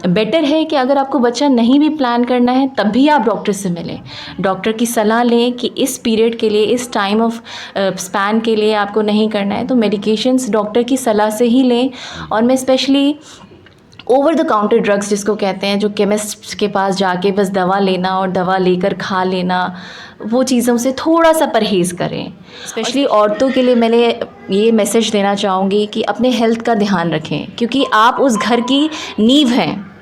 Better है कि अगर आपको बच्चा नहीं भी प्लान करना है तब भी आप डॉक्टर से मिलें, डॉक्टर की सलाह लें कि इस पीरियड के लिए, इस टाइम ऑफ स्पैन के लिए आपको नहीं करना है तो मेडिकेशंस डॉक्टर की सलाह से ही लें। और मैं specially over the counter drugs जिसको कहते हैं, जो केमिस्ट के पास जाके बस दवा लेना और दवा लेकर खा लेना, वो चीज़ों से थोड़ा सा परहेज़ करें। स्पेशली औरतों के लिए मैंने ये मैसेज देना चाहूँगी कि अपने हेल्थ का ध्यान रखें, क्योंकि आप उस घर की नींव हैं।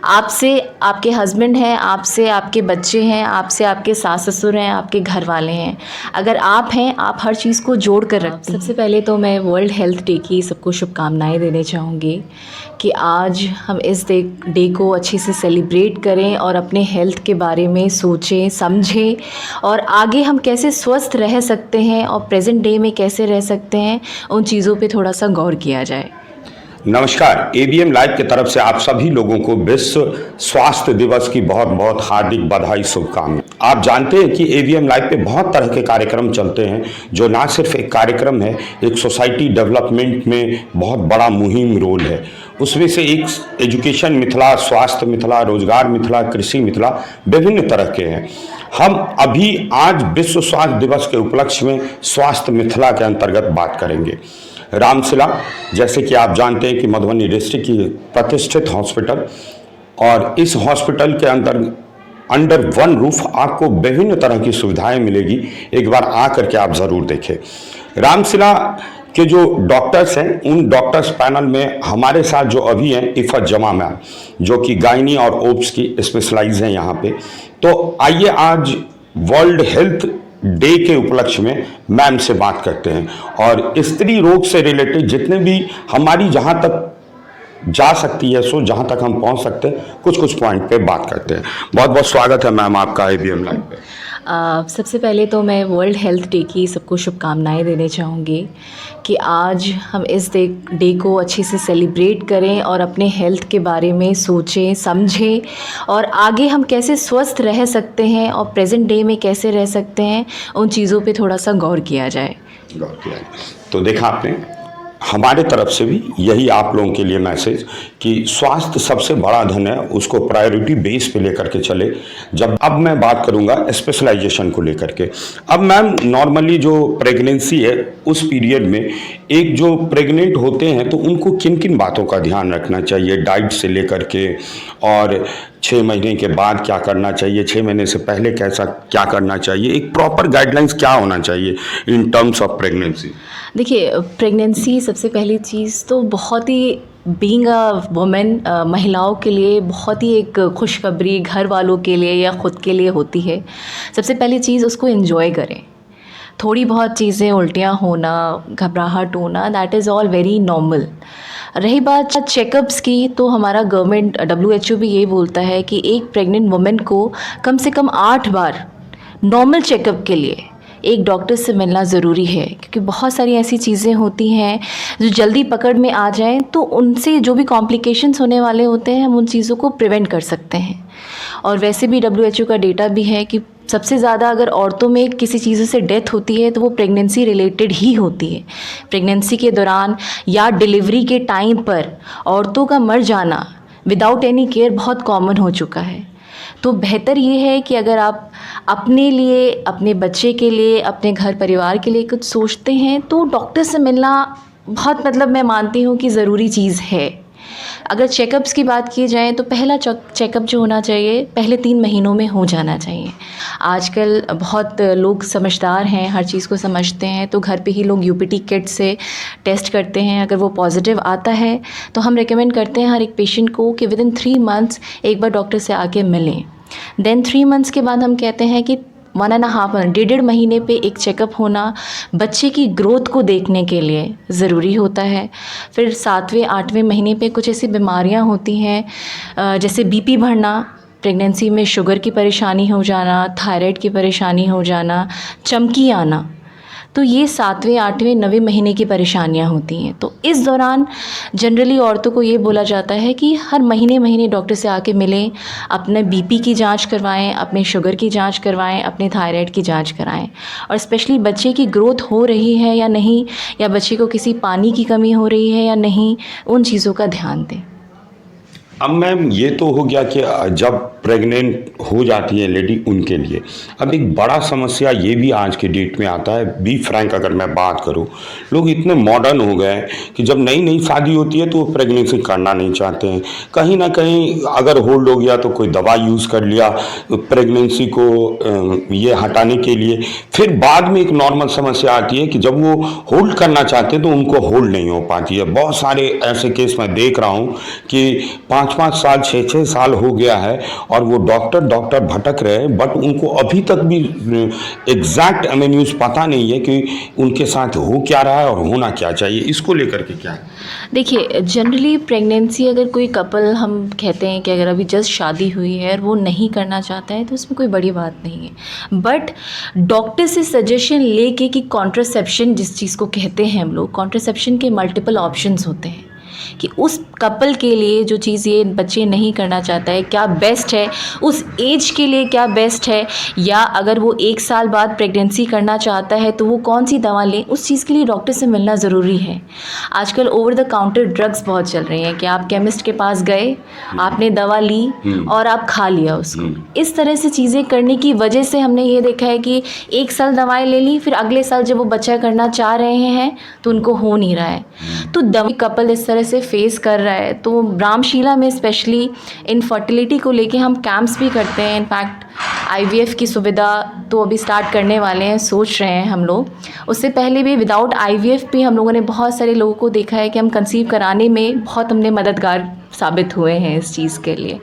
आपसे आपके हस्बैंड हैं, आपसे आपके बच्चे हैं, आपसे आपके सास ससुर हैं, आपके घर वाले हैं। अगर आप हैं, आप हर चीज़ को जोड़ कर रखते हैं। सबसे पहले तो मैं वर्ल्ड हेल्थ डे की सबको शुभकामनाएं देने चाहूँगी कि आज हम इस डे को अच्छे से सेलिब्रेट करें और अपने हेल्थ के बारे में सोचें, समझें और आगे हम कैसे स्वस्थ रह सकते हैं और प्रेजेंट डे में कैसे रह सकते हैं, उन चीज़ों पे थोड़ा सा गौर किया जाए। नमस्कार, एवीएम लाइव की तरफ से आप सभी लोगों को विश्व स्वास्थ्य दिवस की बहुत बहुत हार्दिक बधाई, शुभकामनाएं। आप जानते हैं कि एवीएम लाइव पे बहुत तरह के कार्यक्रम चलते हैं, जो ना सिर्फ एक कार्यक्रम है, एक सोसाइटी डेवलपमेंट में बहुत बड़ा मुहिम रोल है। उसमें से एक एजुकेशन मिथिला, स्वास्थ्य मिथिला, रोजगार मिथिला, कृषि मिथिला, विभिन्न तरह के हैं। हम अभी आज विश्व स्वास्थ्य दिवस के उपलक्ष्य में स्वास्थ्य मिथिला के अंतर्गत बात करेंगे। रामशिला, जैसे कि आप जानते हैं कि मधुबनी डिस्ट्रिक्ट की प्रतिष्ठित हॉस्पिटल, और इस हॉस्पिटल के अंडर वन रूफ आपको विभिन्न तरह की सुविधाएं मिलेगी। एक बार आकर के आप ज़रूर देखें। रामशिला के जो डॉक्टर्स हैं, उन डॉक्टर्स पैनल में हमारे साथ जो अभी हैं इफ़त जमा मैम, जो कि गायनी और ओप्स की स्पेशलाइज हैं यहाँ पे। तो आइए आज वर्ल्ड हेल्थ डे के उपलक्ष्य में मैम से बात करते हैं और स्त्री रोग से रिलेटेड जितने भी हमारी जहां तक जा सकती है, सो जहां तक हम पहुंच सकते हैं, कुछ पॉइंट पे बात करते हैं। बहुत बहुत स्वागत है मैम आपका एवीएम लाइव पे। सबसे पहले तो मैं वर्ल्ड हेल्थ डे की सबको शुभकामनाएं देने चाहूँगी कि आज हम इस डे को अच्छे से सेलिब्रेट करें और अपने हेल्थ के बारे में सोचें, समझें और आगे हम कैसे स्वस्थ रह सकते हैं और प्रेजेंट डे में कैसे रह सकते हैं, उन चीज़ों पे थोड़ा सा गौर किया जाए। तो देखा आपने, हमारे तरफ से भी यही आप लोगों के लिए मैसेज कि स्वास्थ्य सबसे बड़ा धन है, उसको प्रायोरिटी बेस पे लेकर के चले। अब मैं बात करूंगा स्पेशलाइजेशन को लेकर के। अब मैम, नॉर्मली जो प्रेगनेंसी है उस पीरियड में एक जो प्रेग्नेंट होते हैं तो उनको किन किन बातों का ध्यान रखना चाहिए, डाइट से लेकर के, और 6 महीने के बाद क्या करना चाहिए, 6 महीने से पहले क्या करना चाहिए, एक प्रॉपर गाइडलाइंस क्या होना चाहिए इन टर्म्स ऑफ प्रेगनेंसी? देखिए, प्रेगनेंसी सबसे पहली चीज़ तो बहुत ही बीइंग अ वुमेन, महिलाओं के लिए बहुत ही एक खुशखबरी घर वालों के लिए या ख़ुद के लिए होती है। सबसे पहली चीज़, उसको एंजॉय करें। थोड़ी बहुत चीज़ें, उल्टियाँ होना, घबराहट होना, that is all very normal. रही बात चेकअप्स की, तो हमारा गवर्नमेंट WHO भी ये बोलता है कि एक प्रेग्नेंट वुमेन को कम से कम 8 बार नॉर्मल चेकअप के लिए एक डॉक्टर से मिलना ज़रूरी है, क्योंकि बहुत सारी ऐसी चीज़ें होती हैं जो जल्दी पकड़ में आ जाएं तो उनसे जो भी कॉम्प्लिकेशंस होने वाले होते हैं, हम उन चीज़ों को प्रिवेंट कर सकते हैं। और वैसे भी WHO का डेटा भी है कि सबसे ज़्यादा अगर औरतों में किसी चीज़ से डेथ होती है तो वो प्रेगनेंसी रिलेटेड ही होती है। प्रेगनेंसी के दौरान या डिलीवरी के टाइम पर औरतों का मर जाना विदाउट एनी केयर बहुत कॉमन हो चुका है। तो बेहतर ये है कि अगर आप अपने लिए, अपने बच्चे के लिए, अपने घर परिवार के लिए कुछ सोचते हैं तो डॉक्टर से मिलना बहुत, मैं मानती हूँ कि ज़रूरी चीज़ है। अगर चेकअप्स की बात की जाए तो पहला चेकअप जो होना चाहिए पहले 3 महीनों में हो जाना चाहिए। आजकल बहुत लोग समझदार हैं, हर चीज़ को समझते हैं, तो घर पे ही लोग UPT किट से टेस्ट करते हैं। अगर वो पॉजिटिव आता है तो हम रेकमेंड करते हैं हर एक पेशेंट को कि विदिन 3 मंथ्स एक बार डॉक्टर से आके मिलें। देन 3 मंथ्स के बाद हम कहते हैं कि 1.5 मंथ, 1.5 महीने पे एक चेकअप होना बच्चे की ग्रोथ को देखने के लिए ज़रूरी होता है। फिर 7वें 8वें महीने पे कुछ ऐसी बीमारियां होती हैं जैसे BP बढ़ना, प्रेगनेंसी में शुगर की परेशानी हो जाना, थायराइड की परेशानी हो जाना, चमकी आना, तो ये 7वें 8वें 9वें महीने की परेशानियां होती हैं। तो इस दौरान जनरली औरतों को ये बोला जाता है कि हर महीने डॉक्टर से आके मिलें, अपने BP की जांच करवाएं, अपने शुगर की जांच करवाएं, अपने थायराइड की जांच कराएं, और स्पेशली बच्चे की ग्रोथ हो रही है या नहीं, या बच्चे को किसी पानी की कमी हो रही है या नहीं, उन चीज़ों का ध्यान दें। अब मैम ये तो हो गया कि जब प्रेग्नेंट हो जाती है लेडी उनके लिए, अब एक बड़ा समस्या ये भी आज के डेट में आता है। बी फ्रैंक अगर मैं बात करूं, लोग इतने मॉडर्न हो गए हैं कि जब नई नई शादी होती है तो वो प्रेगनेंसी करना नहीं चाहते हैं। कहीं ना कहीं अगर होल्ड हो गया तो कोई दवा यूज़ कर लिया प्रेगनेंसी को ये हटाने के लिए, फिर बाद में एक नॉर्मल समस्या आती है कि जब वो होल्ड करना चाहते हैं तो उनको होल्ड नहीं हो पाती है। बहुत सारे ऐसे केस मैं देख रहा हूँ कि 5-5 साल 6-6 साल हो गया है और वो डॉक्टर भटक रहे हैं, बट उनको अभी तक भी एग्जैक्ट न्यूज़ पता नहीं है कि उनके साथ हो क्या रहा है और होना क्या चाहिए। इसको लेकर के क्या है? देखिए, जनरली प्रेगनेंसी अगर कोई कपल, हम कहते हैं कि अगर अभी जस्ट शादी हुई है और वो नहीं करना चाहता है तो उसमें कोई बड़ी बात नहीं है। बट डॉक्टर से सजेशन लेके कि कॉन्ट्रासेप्शन जिस चीज़ को कहते हैं हम लोग, कॉन्ट्रासेप्शन के मल्टीपल ऑप्शंस होते हैं कि उस कपल के लिए जो चीज़ ये बच्चे नहीं करना चाहता है क्या बेस्ट है, उस एज के लिए क्या बेस्ट है, या अगर वो 1 साल बाद प्रेगनेंसी करना चाहता है तो वो कौन सी दवा लें, उस चीज़ के लिए डॉक्टर से मिलना ज़रूरी है। आजकल ओवर द काउंटर ड्रग्स बहुत चल रही हैं कि आप केमिस्ट के पास गए, आपने दवा ली और आप खा लिया उसको। इस तरह से चीज़ें करने की वजह से हमने ये देखा है कि 1 साल दवाएं ले ली, फिर अगले साल जब वो बच्चा करना चाह रहे हैं तो उनको हो नहीं रहा है। तो दवा कपल इस तरह से फेस कर रहा है। तो रामशीला में स्पेशली इनफर्टिलिटी को लेके हम कैंप्स भी करते हैं। इनफैक्ट IVF की सुविधा तो अभी स्टार्ट करने वाले हैं, सोच रहे हैं हम लोग। उससे पहले भी विदाउट IVF भी हम लोगों ने बहुत सारे लोगों को देखा है कि हम कंसीव कराने में बहुत हमने मददगार साबित हुए हैं इस चीज़ के लिए।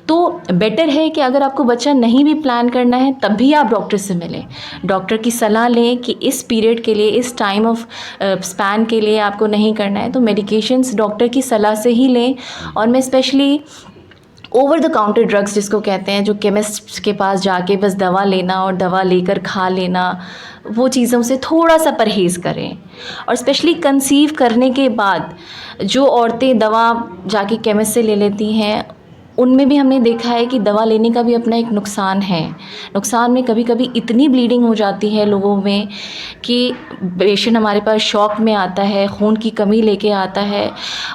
तो बेटर है कि अगर आपको बच्चा नहीं भी प्लान करना है तब भी आप डॉक्टर से मिलें, डॉक्टर की सलाह लें कि इस पीरियड के लिए, इस टाइम ऑफ स्पैन के लिए आपको नहीं करना है तो मेडिकेशंस डॉक्टर की सलाह से ही लें। और मैं specially over the counter drugs जिसको कहते हैं, जो केमिस्ट के पास जाके बस दवा लेना और दवा लेकर खा लेना, वो चीज़ों से थोड़ा सा परहेज़ करें। और स्पेशली कंसीव करने के बाद जो औरतें दवा जाके केमिस्ट से ले लेती हैं, उनमें भी हमने देखा है कि दवा लेने का भी अपना एक नुकसान है। नुकसान में कभी कभी इतनी ब्लीडिंग हो जाती है लोगों में कि पेशेंट हमारे पास शॉक में आता है, खून की कमी लेके आता है।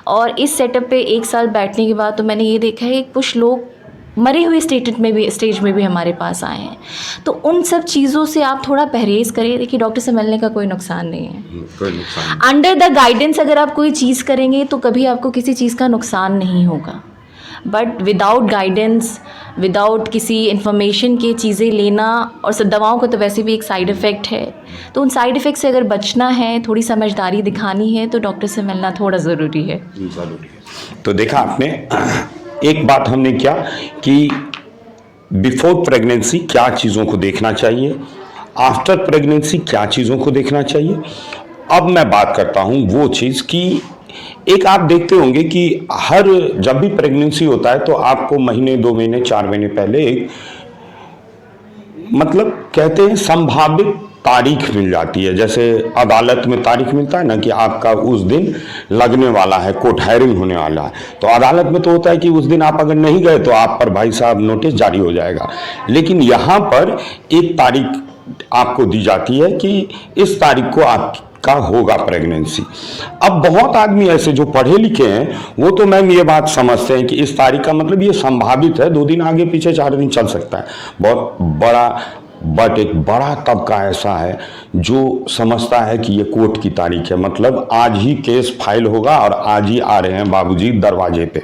और इस सेटअप पे 1 साल बैठने के बाद तो मैंने ये देखा है कि कुछ लोग मरे हुए स्टेज में भी हमारे पास आए हैं। तो उन सब चीज़ों से आप थोड़ा परहेज़ करिए। देखिए, डॉक्टर से मिलने का कोई नुकसान नहीं है। कोई नुकसान अंडर द गाइडेंस अगर आप कोई चीज़ करेंगे तो कभी आपको किसी चीज़ का नुकसान नहीं होगा। बट विदाउट गाइडेंस, विदाउट किसी इन्फॉर्मेशन के चीज़ें लेना, और सब दवाओं का तो वैसे भी एक साइड इफ़ेक्ट है, तो उन साइड इफ़ेक्ट से अगर बचना है, थोड़ी समझदारी दिखानी है तो डॉक्टर से मिलना थोड़ा ज़रूरी है। तो देखा आपने, एक बात हमने क्या कि बिफोर प्रेगनेंसी क्या चीज़ों को देखना चाहिए, आफ्टर प्रेगनेंसी क्या चीज़ों को देखना चाहिए। अब मैं बात करता हूँ वो चीज़ कि एक आप देखते होंगे कि जब भी प्रेगनेंसी होता है तो आपको महीने, 2 महीने, 4 महीने पहले एक मतलब कहते हैं संभावित तारीख मिल जाती है। जैसे अदालत में तारीख मिलता है ना कि आपका उस दिन लगने वाला है, कोर्ट हायरिंग होने वाला है, तो अदालत में तो होता है कि उस दिन आप अगर नहीं गए तो आप पर भाई साहब नोटिस जारी हो जाएगा। लेकिन यहाँ पर एक तारीख आपको दी जाती है कि इस तारीख को आपका होगा प्रेगनेंसी। अब बहुत आदमी ऐसे जो पढ़े लिखे हैं वो तो मैम ये बात समझते हैं कि इस तारीख का मतलब ये संभावित है, 2 दिन आगे पीछे, 4 दिन चल सकता है। बहुत बड़ा बट एक बड़ा तबका ऐसा है जो समझता है कि ये कोर्ट की तारीख है, मतलब आज ही केस फाइल होगा और आज ही आ रहे हैं बाबूजी दरवाजे पे।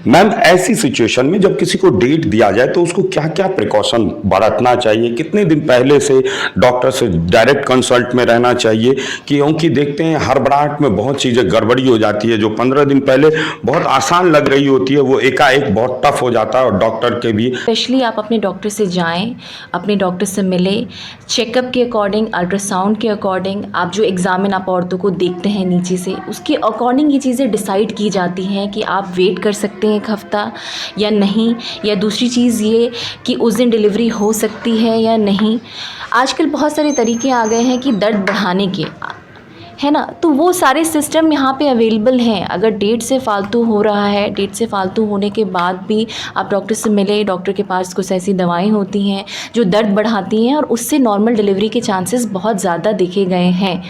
मैम ऐसी सिचुएशन में जब किसी को डेट दिया जाए तो उसको क्या क्या प्रिकॉशन बरतना चाहिए, कितने दिन पहले से डॉक्टर से डायरेक्ट कंसल्ट में रहना चाहिए, क्योंकि देखते हैं हड़बड़ाहट में बहुत चीज़ें गड़बड़ी हो जाती है। जो 15 दिन पहले बहुत आसान लग रही होती है वो एकाएक बहुत टफ हो जाता है। और डॉक्टर के भी स्पेशली आप अपने डॉक्टर से जाएं, अपने डॉक्टर से मिलें, चेकअप के अकॉर्डिंग, अल्ट्रासाउंड के अकॉर्डिंग, आप जो एग्जामिन आप औरतों को देखते हैं नीचे से, उसके अकॉर्डिंग ये चीज़ें डिसाइड की जाती हैं कि आप वेट कर सकते हैं 1 हफ्ता या नहीं, या दूसरी चीज़ ये कि उस दिन डिलीवरी हो सकती है या नहीं। आजकल बहुत सारे तरीके आ गए हैं कि दर्द बढ़ाने के, है ना। तो वो सारे सिस्टम यहाँ पे अवेलेबल हैं। अगर डेट से फालतू हो रहा है, डेट से फालतू होने के बाद भी आप डॉक्टर से मिले, डॉक्टर के पास कुछ ऐसी दवाएं होती हैं जो दर्द बढ़ाती हैं और उससे नॉर्मल डिलीवरी के चांसेस बहुत ज़्यादा देखे गए हैं।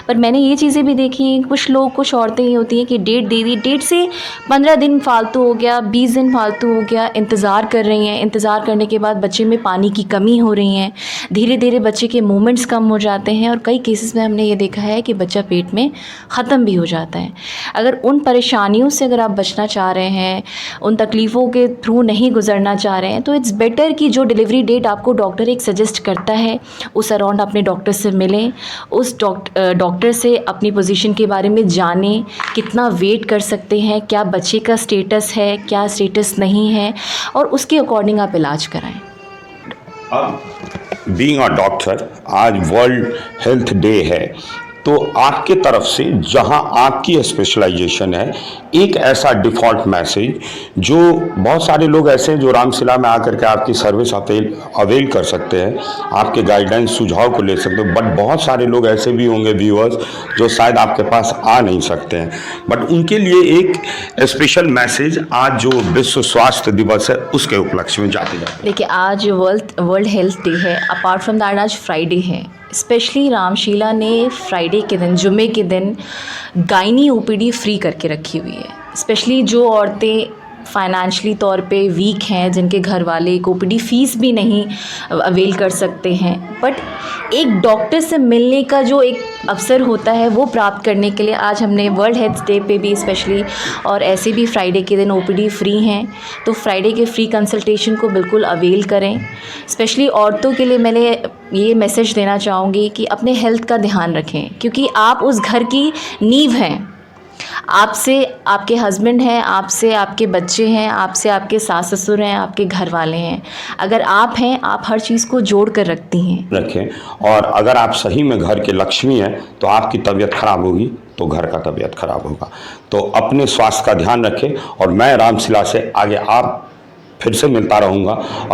पर मैंने ये चीज़ें भी देखी, कुछ लोग, कुछ औरतें ये होती हैं कि डेट दे दी, डेट से 15 दिन फालतू हो गया, 20 दिन फालतू हो गया, इंतज़ार कर रही हैं। इंतज़ार करने के बाद बच्चे में पानी की कमी हो रही है, धीरे धीरे बच्चे के मूवमेंट्स कम हो जाते हैं और कई केसेस में हमने ये देखा है कि बच्चा पेट में ख़त्म भी हो जाता है। अगर उन परेशानियों से अगर आप बचना चाह रहे हैं, उन तकलीफ़ों के थ्रू नहीं गुजरना चाह रहे हैं, तो इट्स बेटर कि जो डिलीवरी डेट आपको डॉक्टर एक सजेस्ट करता है उस अराउंड अपने डॉक्टर से मिलें, उस डॉक्टर से अपनी पोजीशन के बारे में जानें, कितना वेट कर सकते हैं, क्या बच्चे का स्टेटस है, क्या स्टेटस नहीं है, और उसके अकॉर्डिंग आप इलाज कराएं। अब बीइंग अ डॉक्टर, आज वर्ल्ड हेल्थ डे है, तो आपके तरफ से जहां आपकी स्पेशलाइजेशन है, एक ऐसा डिफ़ॉल्ट मैसेज जो बहुत सारे लोग ऐसे हैं जो रामशिला में आकर के आपकी सर्विस अवेल कर सकते हैं, आपके गाइडेंस सुझाव को ले सकते हैं, बट बहुत सारे लोग ऐसे भी होंगे व्यूअर्स जो शायद आपके पास आ नहीं सकते हैं, बट उनके लिए एक स्पेशल मैसेज आज जो विश्व स्वास्थ्य दिवस है उसके उपलक्ष्य में जाते जाते। देखिए, आज वर्ल्ड हेल्थ डे है। अपार्ट फ्रॉम दैट आज फ्राइडे है। स्पेशली रामशीला ने फ्राइडे के दिन, जुमे के दिन गायनी ओपीडी फ्री करके रखी हुई है। स्पेशली जो औरतें फाइनेंशियली तौर पे वीक हैं, जिनके घर वाले ओपीडी फ़ीस भी नहीं अवेल कर सकते हैं, बट एक डॉक्टर से मिलने का जो एक अवसर होता है वो प्राप्त करने के लिए आज हमने वर्ल्ड हेल्थ डे पे भी स्पेशली, और ऐसे भी फ्राइडे के दिन ओपीडी फ्री हैं, तो फ्राइडे के फ्री कंसल्टेशन को बिल्कुल अवेल करें। स्पेशली औरतों के लिए मैंने ये मैसेज देना चाहूँगी कि अपने हेल्थ का ध्यान रखें, क्योंकि आप उस घर की नींव हैं। आपसे आपके हस्बैंड हैं, आपसे आपके बच्चे हैं, आपसे आपके सास ससुर हैं, आपके घर वाले हैं। अगर आप हैं, आप हर चीज़ को जोड़ कर रखती हैं। रखें, और अगर आप सही में घर के लक्ष्मी हैं तो आपकी तबीयत खराब होगी तो घर का तबीयत खराब होगा। तो अपने स्वास्थ्य का ध्यान रखें, और मैं रामशिला से आगे आप फिर से मिलता रहूँगा। और